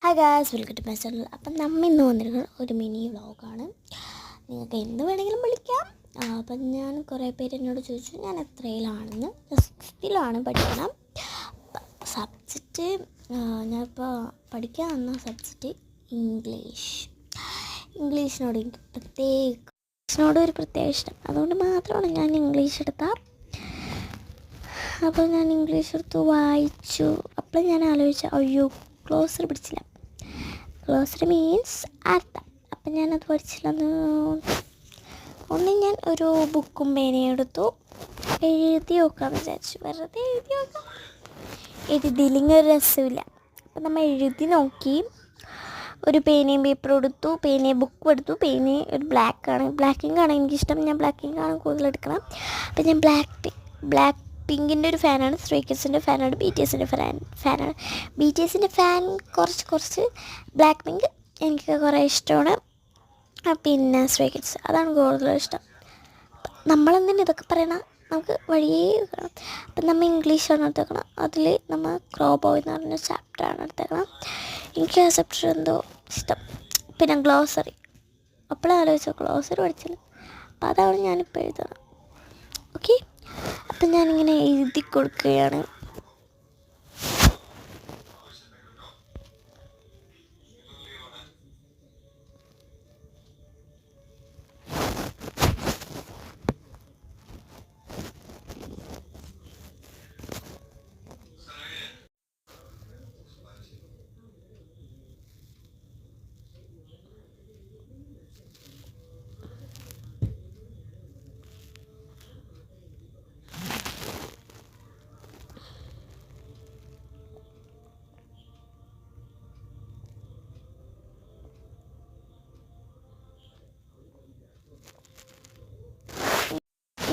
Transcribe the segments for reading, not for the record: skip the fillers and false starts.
Hi guys, welcome to my channel. അപ്പം നമ്മൾ ഇന്ന് വന്നിരിക്കുന്നത് ഒരു മിനി വ്ളോഗാണ്. നിങ്ങൾക്ക് എന്ത് വേണമെങ്കിലും വിളിക്കാം. അപ്പം ഞാൻ കുറേ പേര് എന്നോട് ചോദിച്ചു ഞാൻ എത്രയിലാണെന്ന്. 6th പഠിക്കണം. സബ്ജക്റ്റ് ഞാനിപ്പോൾ പഠിക്കാൻ വന്ന സബ്ജക്റ്റ് ഇംഗ്ലീഷിനോട് എനിക്ക് ഒരു പ്രത്യേക ഇഷ്ടം. അതുകൊണ്ട് മാത്രമാണ് ഞാൻ ഇംഗ്ലീഷ് എടുത്താൽ. അപ്പോൾ ഞാൻ ഇംഗ്ലീഷ് എടുത്ത് വായിച്ചു. അപ്പോൾ ഞാൻ ആലോചിച്ചു, അയ്യോ ക്ലോസർ പിടിച്ചില്ല. ക്ലോസർ മീൻസ് അർത്ഥം. അപ്പം ഞാനത് പഠിച്ചില്ലെന്ന്. ഞാൻ ഒരു ബുക്കും പേനയും എടുത്തു, എഴുതി നോക്കാമെന്ന് വിചാരിച്ചു. വെറുതെ എഴുതി നോക്കാം, എഴുതിയില്ലെങ്കിൽ ഒരു രസമില്ല. അപ്പം നമ്മൾ എഴുതി നോക്കി. ഒരു പേനയും പേപ്പറും എടുത്തു, ബുക്കും എടുത്തു. പേന ഒരു ബ്ലാക്ക് ഇങ്കാണ് എനിക്കിഷ്ടം. ഞാൻ ബ്ലാക്ക് ഇങ്കാണ് കൂടുതൽ എടുക്കണം. അപ്പം ഞാൻ ബ്ലാക്ക് പിങ്കിൻ്റെ ഒരു ഫാനാണ്, സ്ട്രേ കിഡ്സിൻ്റെ ഫാനാണ്, BTSൻ്റെ ഫാനാണ്. BTSൻ്റെ ഫാൻ കുറച്ച് ബ്ലാക്ക് പിങ്ക് എനിക്ക് കുറേ ഇഷ്ടമാണ്. പിന്നെ സ്ട്രേ കിഡ്സ് അതാണ് കൂടുതലും ഇഷ്ടം. നമ്മളെന്തിനും ഇതൊക്കെ പറയണം, നമുക്ക് വഴിയേ കാണാം. അപ്പം നമ്മൾ ഇംഗ്ലീഷാണ് എടുത്തേക്കണം. അതിൽ നമ്മൾ ക്രോ ബോയ് എന്ന് പറഞ്ഞ ചാപ്റ്ററാണ് എടുത്തേക്കണം. എനിക്ക് ആ ചാപ്റ്റർ എന്തോ ഇഷ്ടം. പിന്നെ ഗ്ലോസറി, അപ്പോഴേ ആലോചിച്ചോ ഗ്ലോസറി പഠിച്ചില്ല. അപ്പോൾ അതാണ് ഞാനിപ്പോൾ എഴുതണം. ഓക്കെ, അപ്പം ഞാനിങ്ങനെ എഴുതി കൊടുക്കുകയാണ്.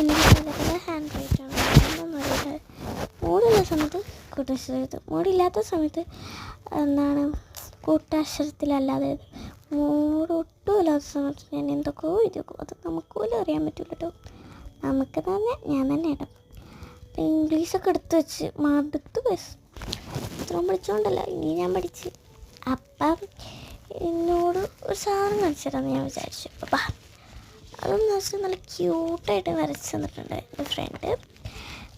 എനിക്ക് പല ഹാൻഡ് റൈറ്റാണ്. മൂടുള്ള സമയത്ത് കൂട്ടക്ഷരത്തിൽ, മൂടില്ലാത്ത സമയത്ത് കൂട്ടക്ഷരത്തിലല്ലാതെ മൂടൊട്ടും ഇല്ലാത്ത സമയത്ത് ഞാൻ എന്തൊക്കെയോ എഴുതി വെക്കും. അത് നമുക്ക് പോലും അറിയാൻ പറ്റില്ല കേട്ടോ. നമുക്ക് തന്നെ ഞാൻ തന്നെ ഇടും. അപ്പം ഇംഗ്ലീഷൊക്കെ എടുത്ത് വെച്ച് മടുത്ത് ഇത്രയും പഠിച്ചുകൊണ്ടല്ല ഇനി ഞാൻ പഠിച്ച്. അപ്പം എന്നോട് ഒരു സാധനം കാണിച്ചു തരാമെന്ന് ഞാൻ വിചാരിച്ചു. അപ്പം അതെന്ന് വെച്ചാൽ നല്ല ക്യൂട്ടായിട്ട് വരച്ച് തന്നിട്ടുണ്ട് എൻ്റെ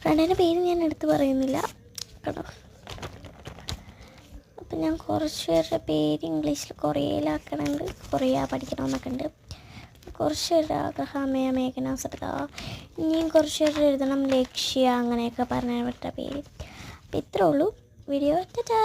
ഫ്രണ്ടിൻ്റെ പേര് ഞാൻ എടുത്ത് പറയുന്നില്ല കേട്ടോ. അപ്പം ഞാൻ കുറച്ച് പേരുടെ പേര് ഇംഗ്ലീഷിൽ കൊറിയയിലാക്കണുണ്ട്, കൊറിയ പഠിക്കണമെന്നൊക്കെ ഉണ്ട്. കുറച്ച് പേരുടെ ആഗ്രഹമയ മേഘന സൃത, ഇനിയും കുറച്ച് പേരുടെ എഴുതണം ലക്ഷ്യ, അങ്ങനെയൊക്കെ പറഞ്ഞവരുടെ പേര്. അപ്പം ഇത്രേ ഉള്ളൂ വീഡിയോ. ടാറ്റാ.